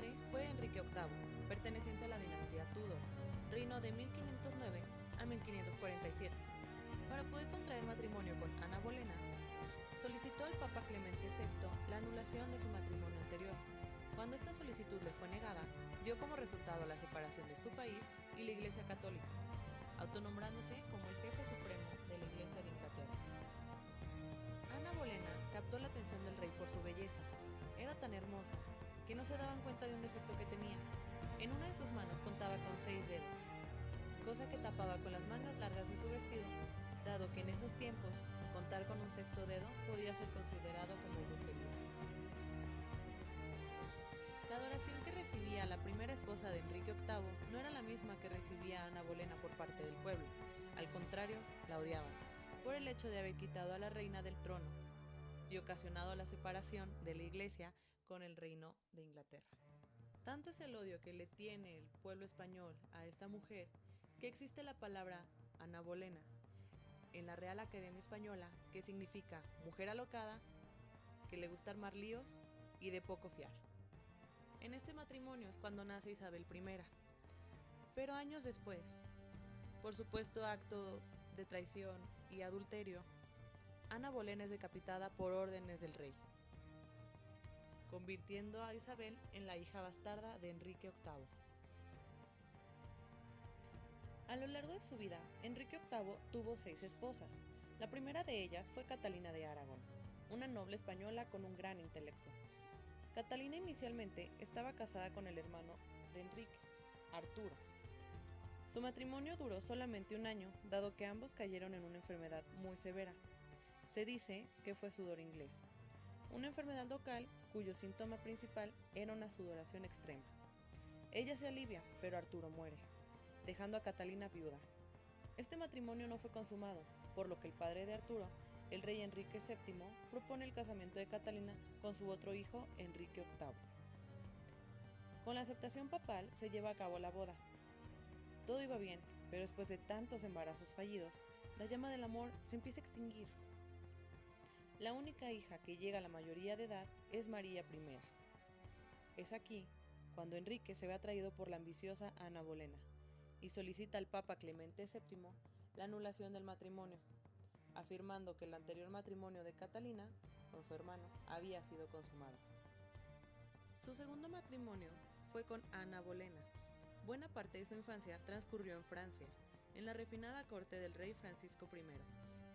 padre fue Enrique VIII, perteneciente a la dinastía Tudor, reinó de 1509 a 1547. Para poder contraer matrimonio con Ana Bolena, solicitó al Papa Clemente VI la anulación de su matrimonio anterior. Cuando esta solicitud le fue negada, dio como resultado la separación de su país y la Iglesia Católica, autonombrándose como el jefe supremo de la Iglesia de Inglaterra. Ana Bolena captó la atención del rey por su belleza. Era tan hermosa que no se daban cuenta de un defecto que tenía. En una de sus manos contaba con 6 dedos, cosa que tapaba con las mangas largas de su vestido, dado que en esos tiempos contar con un sexto dedo podía ser considerado como brujería. La adoración que recibía la primera esposa de Enrique VIII no era la misma que recibía Ana Bolena por parte del pueblo. Al contrario, la odiaban, por el hecho de haber quitado a la reina del trono y ocasionado la separación de la Iglesia con el reino de Inglaterra. Tanto es el odio que le tiene el pueblo español a esta mujer que existe la palabra Ana Bolena en la Real Academia Española, que significa mujer alocada, que le gusta armar líos y de poco fiar. En este matrimonio es cuando nace Isabel I, pero años después, por supuesto acto de traición y adulterio, Ana Bolena es decapitada por órdenes del rey, convirtiendo a Isabel en la hija bastarda de Enrique VIII. A lo largo de su vida, Enrique VIII tuvo 6 esposas. La primera de ellas fue Catalina de Aragón, una noble española con un gran intelecto. Catalina inicialmente estaba casada con el hermano de Enrique, Arturo. Su matrimonio duró solamente un año, dado que ambos cayeron en una enfermedad muy severa. Se dice que fue sudor inglés, una enfermedad local cuyo síntoma principal era una sudoración extrema. Ella se alivia, pero Arturo muere, dejando a Catalina viuda. Este matrimonio no fue consumado, por lo que el padre de Arturo, el rey Enrique VII, propone el casamiento de Catalina con su otro hijo, Enrique VIII. Con la aceptación papal se lleva a cabo la boda. Todo iba bien, pero después de tantos embarazos fallidos, la llama del amor se empieza a extinguir. La única hija que llega a la mayoría de edad es María I. Es aquí cuando Enrique se ve atraído por la ambiciosa Ana Bolena y solicita al Papa Clemente VII la anulación del matrimonio, afirmando que el anterior matrimonio de Catalina con su hermano había sido consumado. Su segundo matrimonio fue con Ana Bolena. Buena parte de su infancia transcurrió en Francia, en la refinada corte del rey Francisco I,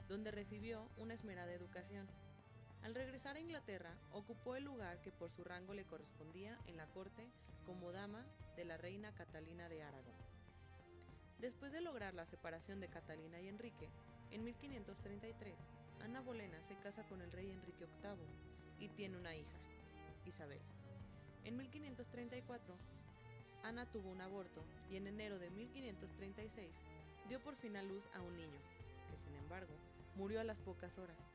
donde recibió una esmerada educación. Al regresar a Inglaterra, ocupó el lugar que por su rango le correspondía en la corte como dama de la reina Catalina de Aragón. Después de lograr la separación de Catalina y Enrique, en 1533, Ana Bolena se casa con el rey Enrique VIII y tiene una hija, Isabel. En 1534, Ana tuvo un aborto y en enero de 1536 dio por fin a luz a un niño, que sin embargo murió a las pocas horas,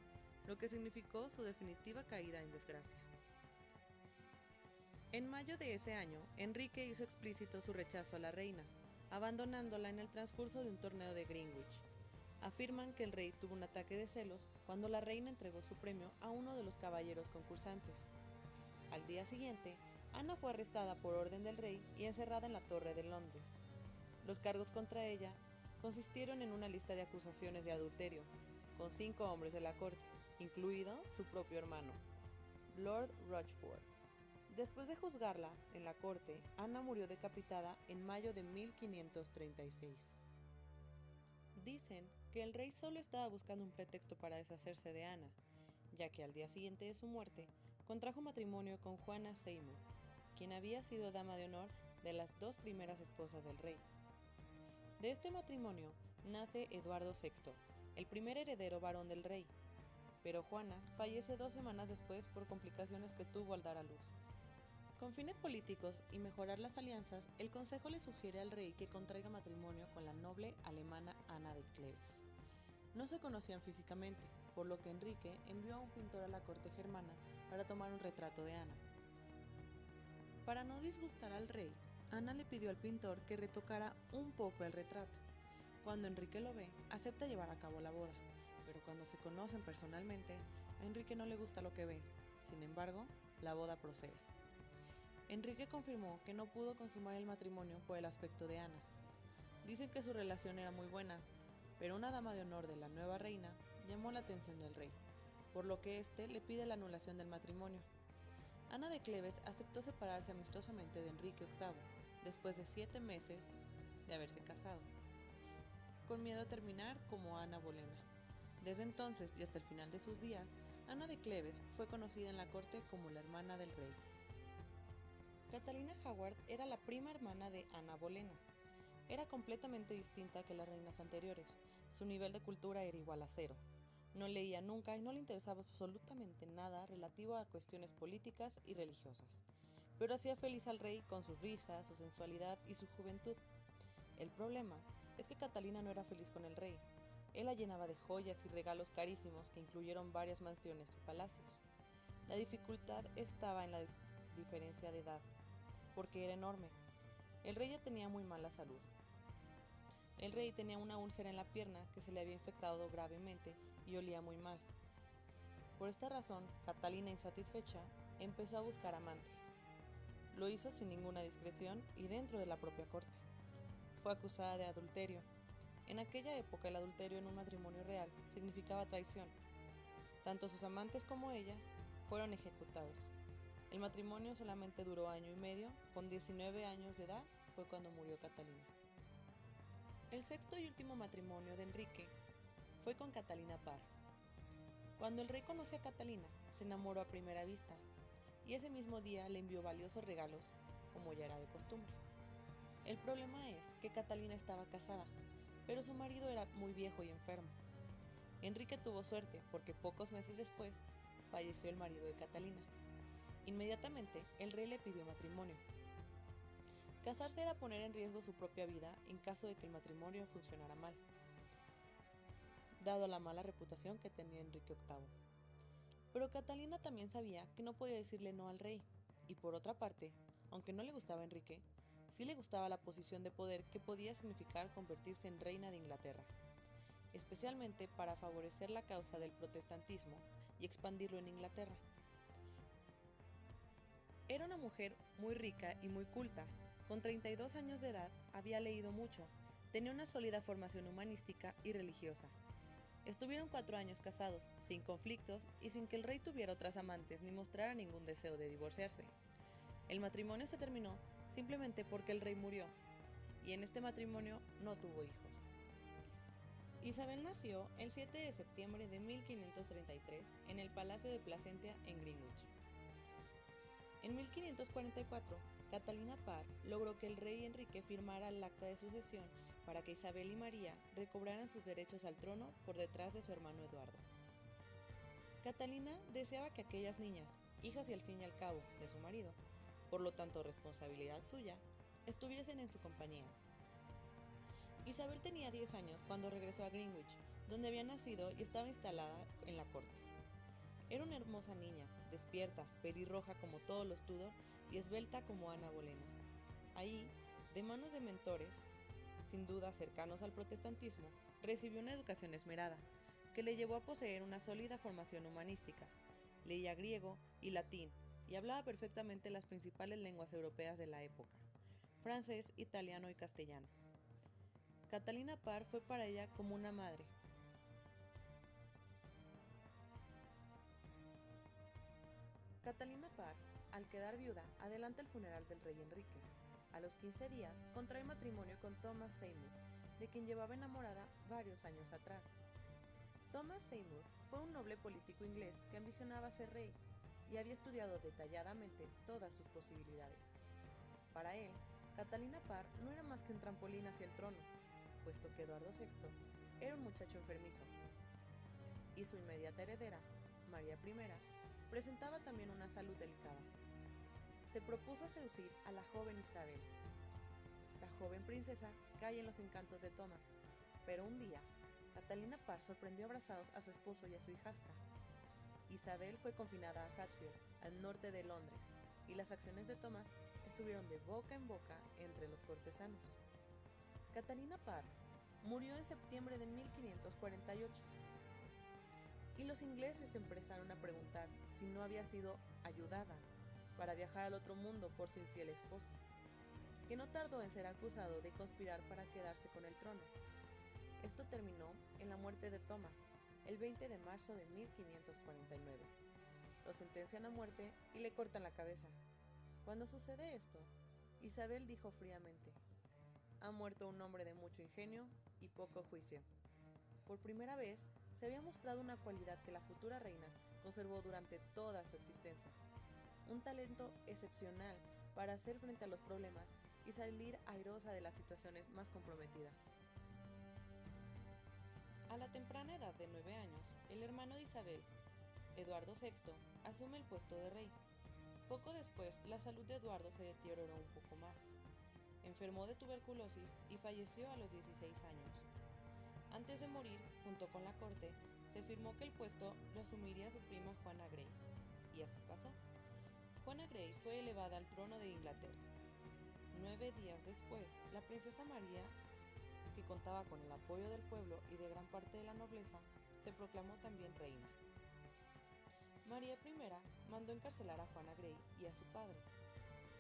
lo que significó su definitiva caída en desgracia. En mayo de ese año, Enrique hizo explícito su rechazo a la reina, abandonándola en el transcurso de un torneo de Greenwich. Afirman que el rey tuvo un ataque de celos cuando la reina entregó su premio a uno de los caballeros concursantes. Al día siguiente, Ana fue arrestada por orden del rey y encerrada en la Torre de Londres. Los cargos contra ella consistieron en una lista de acusaciones de adulterio, con 5 hombres de la corte, incluido su propio hermano, Lord Rochford. Después de juzgarla en la corte, Ana murió decapitada en mayo de 1536. Dicen que el rey solo estaba buscando un pretexto para deshacerse de Ana, ya que al día siguiente de su muerte, contrajo matrimonio con Juana Seymour, quien había sido dama de honor de las 2 primeras esposas del rey. De este matrimonio nace Eduardo VI, el primer heredero varón del rey, pero Juana fallece 2 semanas después por complicaciones que tuvo al dar a luz. Con fines políticos y mejorar las alianzas, el consejo le sugiere al rey que contraiga matrimonio con la noble alemana Ana de Cleves. No se conocían físicamente, por lo que Enrique envió a un pintor a la corte germana para tomar un retrato de Ana. Para no disgustar al rey, Ana le pidió al pintor que retocara un poco el retrato. Cuando Enrique lo ve, acepta llevar a cabo la boda, pero cuando se conocen personalmente, a Enrique no le gusta lo que ve. Sin embargo, la boda procede. Enrique confirmó que no pudo consumar el matrimonio por el aspecto de Ana. Dicen que su relación era muy buena, pero una dama de honor de la nueva reina llamó la atención del rey, por lo que éste le pide la anulación del matrimonio. Ana de Cleves aceptó separarse amistosamente de Enrique VIII después de 7 meses de haberse casado, con miedo a terminar como Ana Bolena. Desde entonces y hasta el final de sus días, Ana de Cleves fue conocida en la corte como la hermana del rey. Catalina Howard era la prima hermana de Ana Bolena. Era completamente distinta que las reinas anteriores. Su nivel de cultura era igual a cero. No leía nunca y no le interesaba absolutamente nada relativo a cuestiones políticas y religiosas. Pero hacía feliz al rey con su risa, su sensualidad y su juventud. El problema es que Catalina no era feliz con el rey. Él la llenaba de joyas y regalos carísimos que incluyeron varias mansiones y palacios. La dificultad estaba en la diferencia de edad, porque era enorme. El rey ya tenía muy mala salud. El rey tenía una úlcera en la pierna que se le había infectado gravemente y olía muy mal. Por esta razón, Catalina, insatisfecha, empezó a buscar amantes. Lo hizo sin ninguna discreción y dentro de la propia corte. Fue acusada de adulterio. En aquella época el adulterio en un matrimonio real significaba traición. Tanto sus amantes como ella fueron ejecutados. El matrimonio solamente duró año y medio, con 19 años de edad fue cuando murió Catalina. El sexto y último matrimonio de Enrique fue con Catalina Parr. Cuando el rey conoció a Catalina, se enamoró a primera vista y ese mismo día le envió valiosos regalos, como ya era de costumbre. El problema es que Catalina estaba casada, pero su marido era muy viejo y enfermo. Enrique tuvo suerte porque pocos meses después falleció el marido de Catalina. Inmediatamente el rey le pidió matrimonio. Casarse era poner en riesgo su propia vida en caso de que el matrimonio funcionara mal, dado la mala reputación que tenía Enrique VIII. Pero Catalina también sabía que no podía decirle no al rey, y por otra parte, aunque no le gustaba a Enrique, sí le gustaba la posición de poder que podía significar convertirse en reina de Inglaterra, especialmente para favorecer la causa del protestantismo y expandirlo en Inglaterra. Era una mujer muy rica y muy culta. Con 32 años de edad había leído mucho, tenía una sólida formación humanística y religiosa. Estuvieron 4 años casados, sin conflictos y sin que el rey tuviera otras amantes ni mostrara ningún deseo de divorciarse. El matrimonio se terminó simplemente porque el rey murió, y en este matrimonio no tuvo hijos. Isabel nació el 7 de septiembre de 1533 en el Palacio de Placentia en Greenwich. En 1544, Catalina Parr logró que el rey Enrique firmara el acta de sucesión para que Isabel y María recobraran sus derechos al trono por detrás de su hermano Eduardo. Catalina deseaba que aquellas niñas, hijas y al fin y al cabo de su marido, por lo tanto responsabilidad suya, estuviesen en su compañía. Isabel tenía 10 años cuando regresó a Greenwich, donde había nacido y estaba instalada en la corte. Era una hermosa niña, despierta, pelirroja como todos los Tudor y esbelta como Ana Bolena. Ahí, de manos de mentores, sin duda cercanos al protestantismo, recibió una educación esmerada, que le llevó a poseer una sólida formación humanística. Leía griego y latín y hablaba perfectamente las principales lenguas europeas de la época: francés, italiano y castellano. Catalina Parr fue para ella como una madre. Catalina Parr, al quedar viuda, adelanta el funeral del rey Enrique. A los 15 días, contrae matrimonio con Thomas Seymour, de quien llevaba enamorada varios años atrás. Thomas Seymour fue un noble político inglés que ambicionaba ser rey y había estudiado detalladamente todas sus posibilidades. Para él, Catalina Parr no era más que un trampolín hacia el trono, puesto que Eduardo VI era un muchacho enfermizo, y su inmediata heredera, María I, presentaba también una salud delicada. Se propuso seducir a la joven Isabel. La joven princesa cae en los encantos de Thomas, pero un día, Catalina Parr sorprendió abrazados a su esposo y a su hijastra. Isabel fue confinada a Hatfield, al norte de Londres, y las acciones de Thomas estuvieron de boca en boca entre los cortesanos. Catalina Parr murió en septiembre de 1548, y los ingleses empezaron a preguntar si no había sido ayudada para viajar al otro mundo por su infiel esposo, que no tardó en ser acusado de conspirar para quedarse con el trono. Esto terminó en la muerte de Thomas, el 20 de marzo de 1549. Lo sentencian a muerte y le cortan la cabeza. Cuando sucede esto, Isabel dijo fríamente: "Ha muerto un hombre de mucho ingenio y poco juicio". Por primera vez, se había mostrado una cualidad que la futura reina conservó durante toda su existencia: un talento excepcional para hacer frente a los problemas y salir airosa de las situaciones más comprometidas. A la temprana edad de 9 años, el hermano de Isabel, Eduardo VI, asume el puesto de rey. Poco después, la salud de Eduardo se deterioró un poco más. Enfermó de tuberculosis y falleció a los 16 años. Antes de morir, junto con la corte, se firmó que el puesto lo asumiría su prima Juana Grey. Y así pasó. Juana Grey fue elevada al trono de Inglaterra. 9 días después, la princesa María, que contaba con el apoyo del pueblo y de gran parte de la nobleza, se proclamó también reina. María I mandó encarcelar a Juana Grey y a su padre.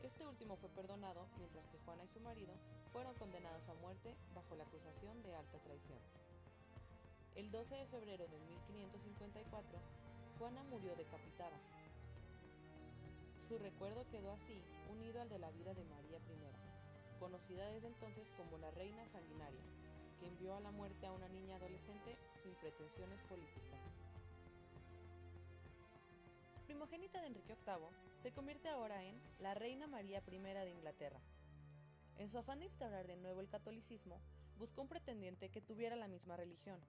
Este último fue perdonado, mientras que Juana y su marido fueron condenados a muerte bajo la acusación de alta traición. El 12 de febrero de 1554, Juana murió decapitada. Su recuerdo quedó así unido al de la vida de María I, conocida desde entonces como la Reina Sanguinaria, que envió a la muerte a una niña adolescente sin pretensiones políticas. Primogénita de Enrique VIII, se convierte ahora en la Reina María I de Inglaterra. En su afán de instaurar de nuevo el catolicismo, buscó un pretendiente que tuviera la misma religión.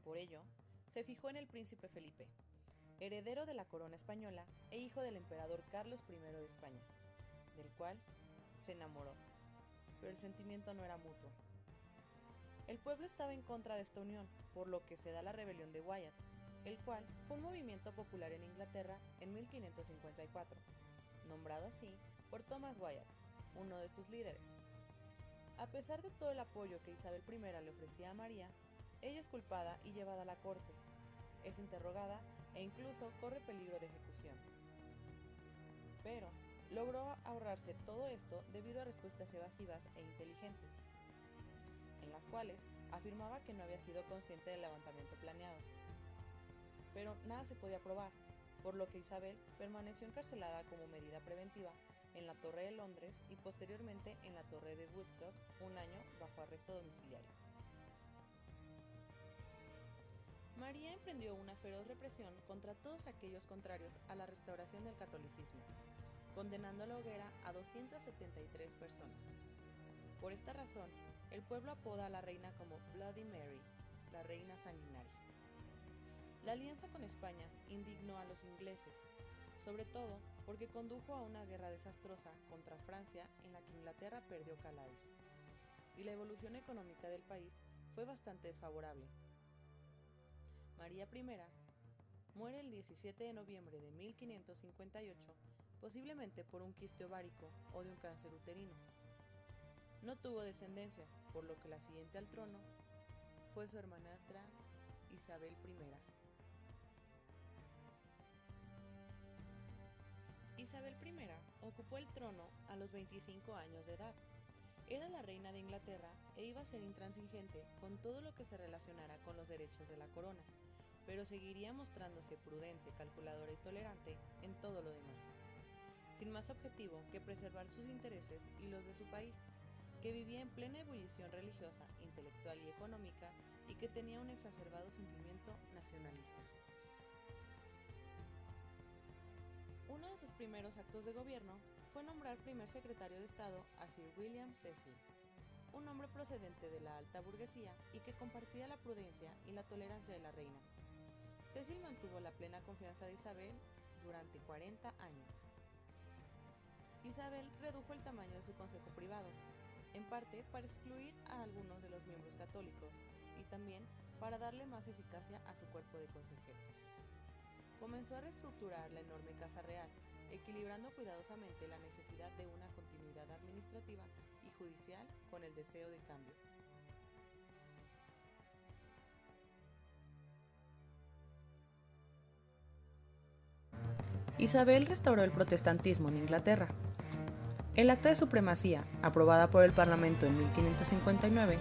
Por ello, se fijó en el príncipe Felipe, heredero de la corona española e hijo del emperador Carlos I de España, del cual se enamoró, pero el sentimiento no era mutuo. El pueblo estaba en contra de esta unión, por lo que se da la rebelión de Wyatt, el cual fue un movimiento popular en Inglaterra en 1554, nombrado así por Thomas Wyatt, uno de sus líderes. A pesar de todo el apoyo que Isabel I le ofrecía a María, ella es culpada y llevada a la corte. Es interrogada e incluso corre peligro de ejecución. Pero logró ahorrarse todo esto debido a respuestas evasivas e inteligentes, en las cuales afirmaba que no había sido consciente del levantamiento planeado. Pero nada se podía probar, por lo que Isabel permaneció encarcelada como medida preventiva en la Torre de Londres y posteriormente en la Torre de Woodstock un año bajo arresto domiciliario. María emprendió una feroz represión contra todos aquellos contrarios a la restauración del catolicismo, condenando a la hoguera a 273 personas. Por esta razón, el pueblo apoda a la reina como Bloody Mary, la reina sanguinaria. La alianza con España indignó a los ingleses, sobre todo porque condujo a una guerra desastrosa contra Francia en la que Inglaterra perdió Calais, y la evolución económica del país fue bastante desfavorable. María I muere el 17 de noviembre de 1558, posiblemente por un quiste ovárico o de un cáncer uterino. No tuvo descendencia, por lo que la siguiente al trono fue su hermanastra Isabel I. Isabel I ocupó el trono a los 25 años de edad. Era la reina de Inglaterra e iba a ser intransigente con todo lo que se relacionara con los derechos de la corona, pero seguiría mostrándose prudente, calculadora y tolerante en todo lo demás, sin más objetivo que preservar sus intereses y los de su país, que vivía en plena ebullición religiosa, intelectual y económica y que tenía un exacerbado sentimiento nacionalista. Uno de sus primeros actos de gobierno fue nombrar primer secretario de Estado a Sir William Cecil, un hombre procedente de la alta burguesía y que compartía la prudencia y la tolerancia de la reina. Cecil mantuvo la plena confianza de Isabel durante 40 años. Isabel redujo el tamaño de su consejo privado, en parte para excluir a algunos de los miembros católicos y también para darle más eficacia a su cuerpo de consejeros. Comenzó a reestructurar la enorme casa real, equilibrando cuidadosamente la necesidad de una continuidad administrativa y judicial con el deseo de cambio. Isabel restauró el protestantismo en Inglaterra. El Acta de Supremacía, aprobada por el Parlamento en 1559,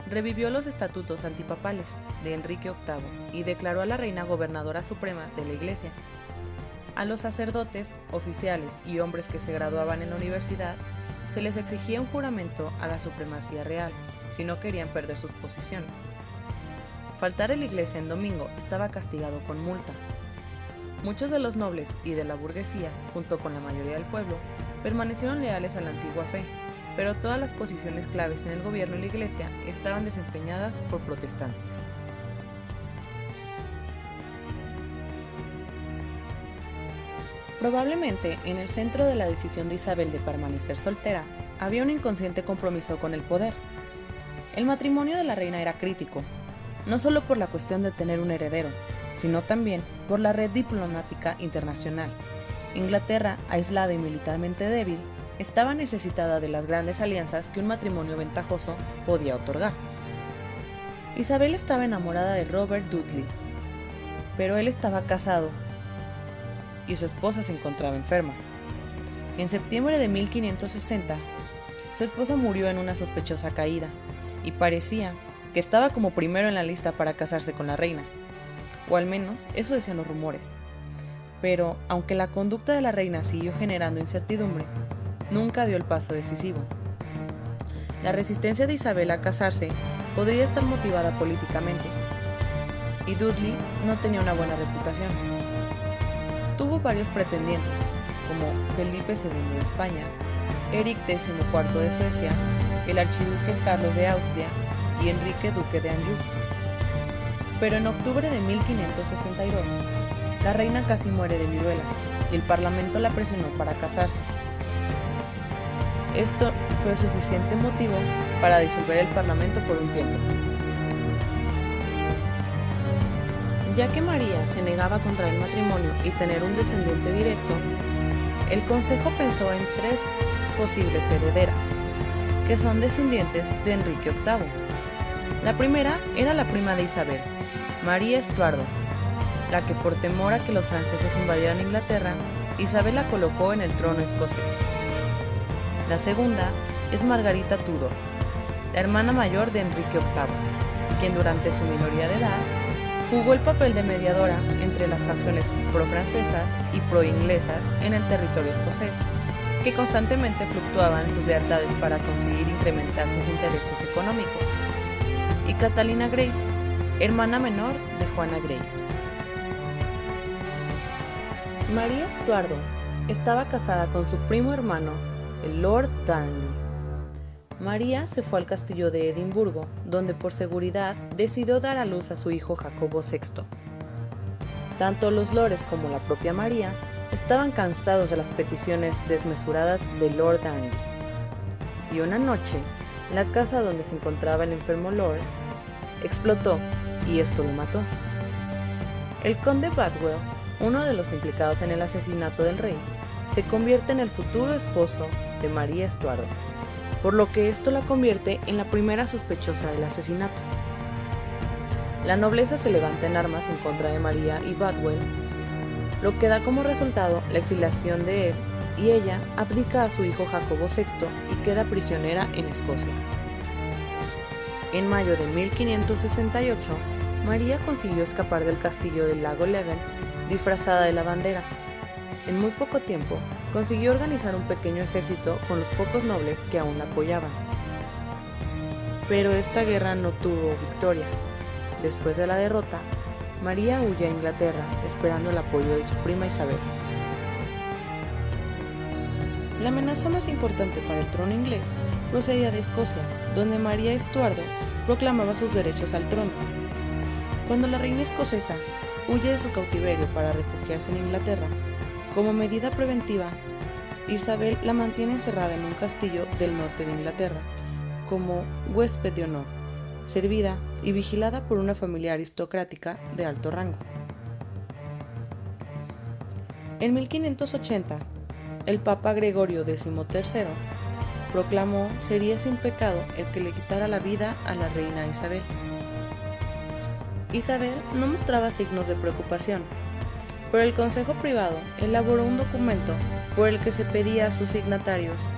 revivió los estatutos antipapales de Enrique VIII y declaró a la reina gobernadora suprema de la Iglesia. A los sacerdotes, oficiales y hombres que se graduaban en la universidad se les exigía un juramento a la supremacía real si no querían perder sus posiciones. Faltar a la iglesia en domingo estaba castigado con multa. Muchos de los nobles y de la burguesía, junto con la mayoría del pueblo, permanecieron leales a la antigua fe, pero todas las posiciones claves en el gobierno y la iglesia estaban desempeñadas por protestantes. Probablemente en el centro de la decisión de Isabel de permanecer soltera había un inconsciente compromiso con el poder. El matrimonio de la reina era crítico, no solo por la cuestión de tener un heredero, sino también por la red diplomática internacional. Inglaterra, aislada y militarmente débil, estaba necesitada de las grandes alianzas que un matrimonio ventajoso podía otorgar. Isabel estaba enamorada de Robert Dudley, pero él estaba casado y su esposa se encontraba enferma. En septiembre de 1560, su esposa murió en una sospechosa caída y parecía que estaba como primero en la lista para casarse con la reina, o al menos eso decían los rumores. Pero, aunque la conducta de la reina siguió generando incertidumbre, nunca dio el paso decisivo. La resistencia de Isabel a casarse podría estar motivada políticamente, y Dudley no tenía una buena reputación. Tuvo varios pretendientes, como Felipe II de España, Eric XIV de Suecia, el archiduque Carlos de Austria y Enrique duque de Anjou. Pero en octubre de 1562, la reina casi muere de viruela y el parlamento la presionó para casarse. Esto fue suficiente motivo para disolver el parlamento por un tiempo. Ya que María se negaba a contraer matrimonio y tener un descendiente directo, el consejo pensó en 3 posibles herederas, que son descendientes de Enrique VIII. La primera era la prima de Isabel, María Estuardo, la que por temor a que los franceses invadieran Inglaterra, Isabel la colocó en el trono escocés. La segunda es Margarita Tudor, la hermana mayor de Enrique VIII, quien durante su minoría de edad jugó el papel de mediadora entre las facciones pro-francesas y pro-inglesas en el territorio escocés, que constantemente fluctuaban sus lealtades para conseguir incrementar sus intereses económicos. Y Catalina Grey, hermana menor de Juana Grey. María Estuardo estaba casada con su primo hermano, el Lord Darnley. María se fue al castillo de Edimburgo, donde por seguridad decidió dar a luz a su hijo Jacobo VI. Tanto los lores como la propia María estaban cansados de las peticiones desmesuradas de Lord Darnley. Y una noche, la casa donde se encontraba el enfermo Lord explotó y esto lo mató. El conde Badwell, uno de los implicados en el asesinato del rey, se convierte en el futuro esposo de María Estuardo, por lo que esto la convierte en la primera sospechosa del asesinato. La nobleza se levanta en armas en contra de María y Badwell, lo que da como resultado la exiliación de él, y ella abdica a su hijo Jacobo VI y queda prisionera en Escocia. En mayo de 1568, María consiguió escapar del castillo del lago Leven disfrazada de lavandera. En muy poco tiempo, consiguió organizar un pequeño ejército con los pocos nobles que aún la apoyaban. Pero esta guerra no tuvo victoria. Después de la derrota, María huye a Inglaterra esperando el apoyo de su prima Isabel. La amenaza más importante para el trono inglés procedía de Escocia, donde María Estuardo proclamaba sus derechos al trono. Cuando la reina escocesa huye de su cautiverio para refugiarse en Inglaterra, como medida preventiva, Isabel la mantiene encerrada en un castillo del norte de Inglaterra, como huésped de honor, servida y vigilada por una familia aristocrática de alto rango. En 1580, el Papa Gregorio XIII proclamó sería sin pecado el que le quitara la vida a la reina Isabel. Isabel no mostraba signos de preocupación, pero el Consejo Privado elaboró un documento por el que se pedía a sus signatarios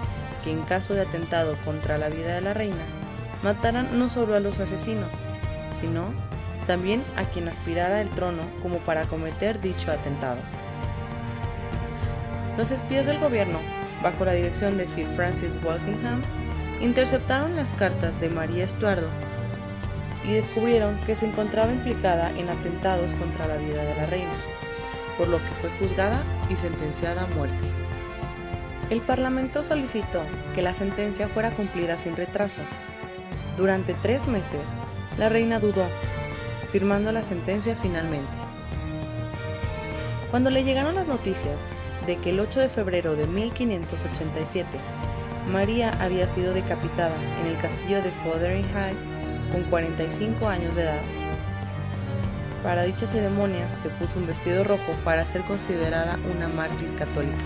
que en caso de atentado contra la vida de la reina, mataran no solo a los asesinos, sino también a quien aspirara al trono como para cometer dicho atentado. Los espías del gobierno, bajo la dirección de Sir Francis Walsingham, interceptaron las cartas de María Estuardo y descubrieron que se encontraba implicada en atentados contra la vida de la reina, por lo que fue juzgada y sentenciada a muerte. El Parlamento solicitó que la sentencia fuera cumplida sin retraso. Durante 3 meses, la reina dudó, firmando la sentencia finalmente. Cuando le llegaron las noticias de que el 8 de febrero de 1587 María había sido decapitada en el castillo de Fotheringhay con 45 años de edad, para dicha ceremonia se puso un vestido rojo para ser considerada una mártir católica.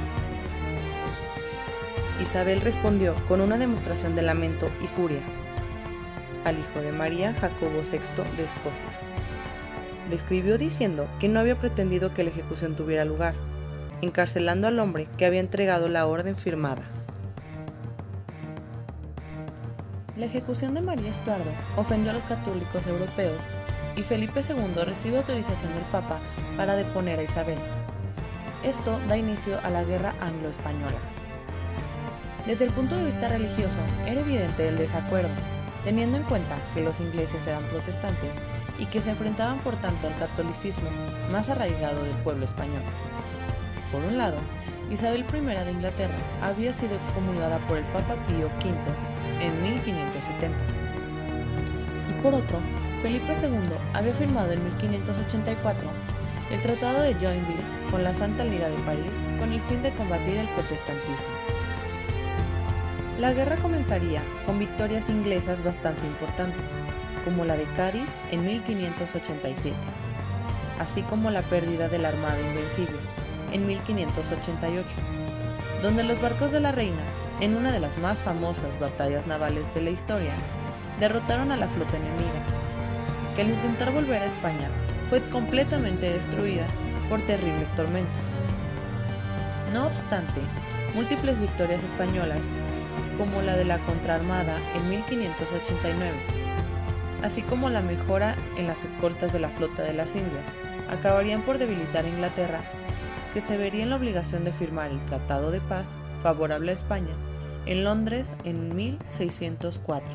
Isabel respondió con una demostración de lamento y furia al hijo de María, Jacobo VI de Escocia. Le escribió diciendo que no había pretendido que la ejecución tuviera lugar, encarcelando al hombre que había entregado la orden firmada. La ejecución de María Estuardo ofendió a los católicos europeos y Felipe II recibe autorización del Papa para deponer a Isabel. Esto da inicio a la Guerra Anglo-Española. Desde el punto de vista religioso, era evidente el desacuerdo, teniendo en cuenta que los ingleses eran protestantes y que se enfrentaban por tanto al catolicismo más arraigado del pueblo español. Por un lado, Isabel I de Inglaterra había sido excomulgada por el Papa Pío V en 1570. Y por otro, Felipe II había firmado en 1584 el Tratado de Joinville con la Santa Liga de París con el fin de combatir el protestantismo. La guerra comenzaría con victorias inglesas bastante importantes, como la de Cádiz en 1587, así como la pérdida de la Armada Invencible en 1588, donde los barcos de la reina, en una de las más famosas batallas navales de la historia, derrotaron a la flota enemiga, que al intentar volver a España fue completamente destruida por terribles tormentas. No obstante, múltiples victorias españolas, como la de la contraarmada en 1589, así como la mejora en las escoltas de la flota de las Indias, acabarían por debilitar a Inglaterra, que se vería en la obligación de firmar el Tratado de Paz favorable a España en Londres en 1604.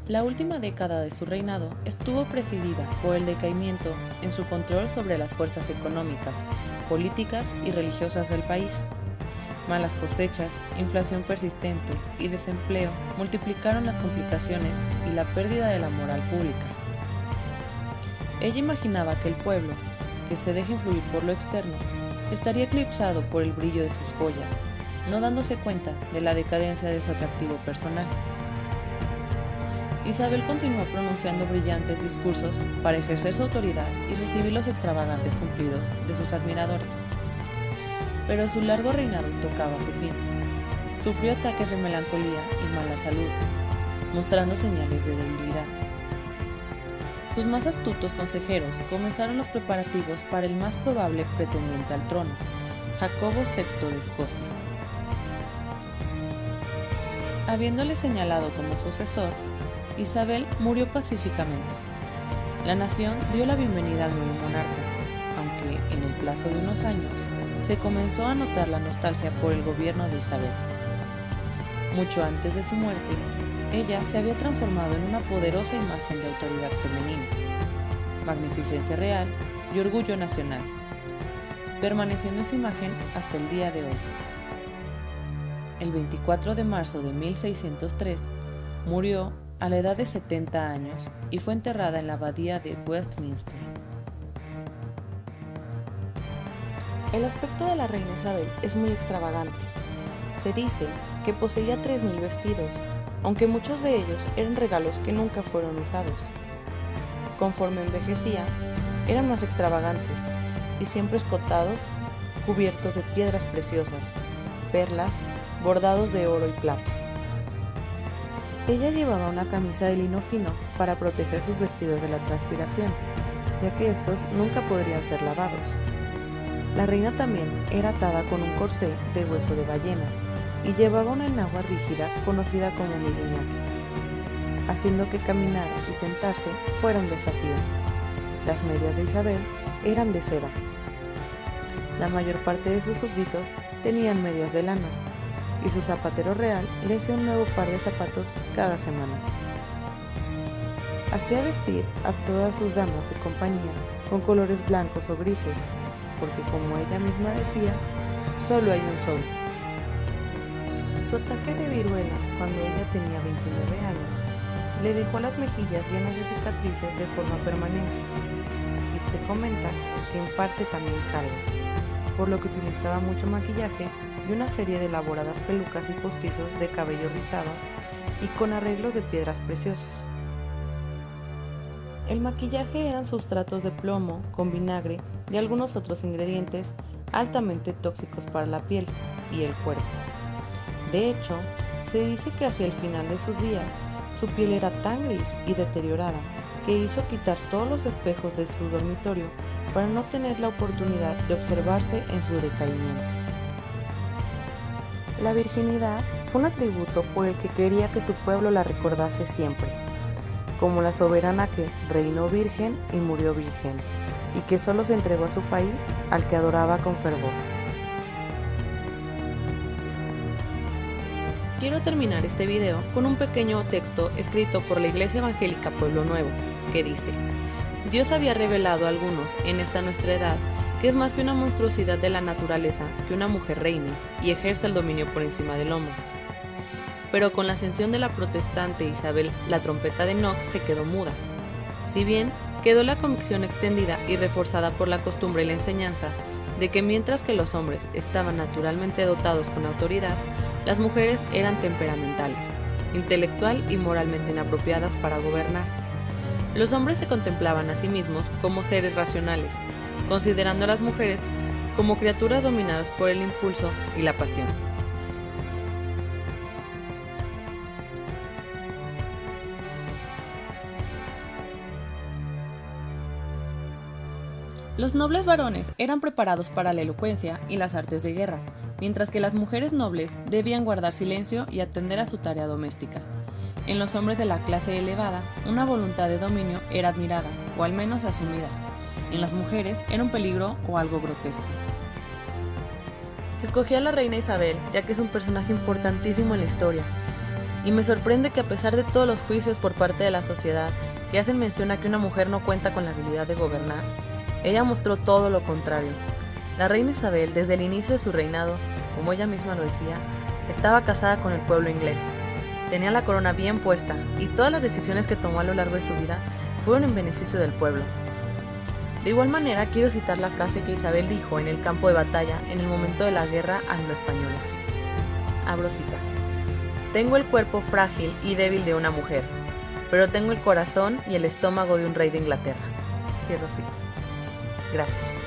La última década de su reinado estuvo presidida por el decaimiento en su control sobre las fuerzas económicas, políticas y religiosas del país. Malas cosechas, inflación persistente y desempleo multiplicaron las complicaciones y la pérdida de la moral pública. Ella imaginaba que el pueblo, que se deja influir por lo externo, estaría eclipsado por el brillo de sus joyas, no dándose cuenta de la decadencia de su atractivo personal. Isabel continuó pronunciando brillantes discursos para ejercer su autoridad y recibir los extravagantes cumplidos de sus admiradores. Pero su largo reinado tocaba a su fin. Sufrió ataques de melancolía y mala salud, mostrando señales de debilidad. Sus más astutos consejeros comenzaron los preparativos para el más probable pretendiente al trono, Jacobo VI de Escocia. Habiéndole señalado como sucesor, Isabel murió pacíficamente. La nación dio la bienvenida al nuevo monarca, aunque en el plazo de unos años se comenzó a notar la nostalgia por el gobierno de Isabel. Mucho antes de su muerte, ella se había transformado en una poderosa imagen de autoridad femenina, magnificencia real y orgullo nacional, permaneciendo esa imagen hasta el día de hoy. El 24 de marzo de 1603 murió a la edad de 70 años y fue enterrada en la abadía de Westminster. El aspecto de la reina Isabel es muy extravagante. Se dice que poseía 3.000 vestidos, aunque muchos de ellos eran regalos que nunca fueron usados. Conforme envejecía, eran más extravagantes y siempre escotados, cubiertos de piedras preciosas, perlas, bordados de oro y plata. Ella llevaba una camisa de lino fino para proteger sus vestidos de la transpiración ya que estos nunca podrían ser lavados. La reina también era atada con un corsé de hueso de ballena y llevaba una enagua rígida conocida como miriñaque, haciendo que caminar y sentarse fuera un desafío. Las medias de Isabel eran de seda. La mayor parte de sus súbditos tenían medias de lana, y su zapatero real le hacía un nuevo par de zapatos cada semana. Hacía vestir a todas sus damas de compañía con colores blancos o grises, porque como ella misma decía, solo hay un sol. Su ataque de viruela, cuando ella tenía 29 años, le dejó las mejillas llenas de cicatrices de forma permanente, y se comenta que en parte también calvo, por lo que utilizaba mucho maquillaje y una serie de elaboradas pelucas y postizos de cabello rizado y con arreglos de piedras preciosas. El maquillaje eran sustratos de plomo con vinagre y algunos otros ingredientes altamente tóxicos para la piel y el cuerpo. De hecho, se dice que hacia el final de sus días, su piel era tan gris y deteriorada que hizo quitar todos los espejos de su dormitorio para no tener la oportunidad de observarse en su decaimiento. La virginidad fue un atributo por el que quería que su pueblo la recordase siempre, como la soberana que reinó virgen y murió virgen, y que solo se entregó a su país al que adoraba con fervor. Quiero terminar este video con un pequeño texto escrito por la Iglesia Evangélica Pueblo Nuevo, que dice: Dios había revelado a algunos en esta nuestra edad que es más que una monstruosidad de la naturaleza que una mujer reine y ejerza el dominio por encima del hombre. Pero con la ascensión de la protestante Isabel, la trompeta de Knox se quedó muda. Si bien quedó la convicción extendida y reforzada por la costumbre y la enseñanza de que mientras que los hombres estaban naturalmente dotados con autoridad, las mujeres eran temperamentales, intelectual y moralmente inapropiadas para gobernar. Los hombres se contemplaban a sí mismos como seres racionales, considerando a las mujeres como criaturas dominadas por el impulso y la pasión. Los nobles varones eran preparados para la elocuencia y las artes de guerra, mientras que las mujeres nobles debían guardar silencio y atender a su tarea doméstica. En los hombres de la clase elevada, una voluntad de dominio era admirada, o al menos asumida. En las mujeres era un peligro o algo grotesco. Escogí a la reina Isabel, ya que es un personaje importantísimo en la historia, y me sorprende que a pesar de todos los juicios por parte de la sociedad que hacen mención a que una mujer no cuenta con la habilidad de gobernar, ella mostró todo lo contrario. La reina Isabel, desde el inicio de su reinado, como ella misma lo decía, estaba casada con el pueblo inglés. Tenía la corona bien puesta y todas las decisiones que tomó a lo largo de su vida fueron en beneficio del pueblo. De igual manera, quiero citar la frase que Isabel dijo en el campo de batalla en el momento de la guerra anglo-española. Abro cita: Tengo el cuerpo frágil y débil de una mujer, pero tengo el corazón y el estómago de un rey de Inglaterra. Cierro cita. Gracias.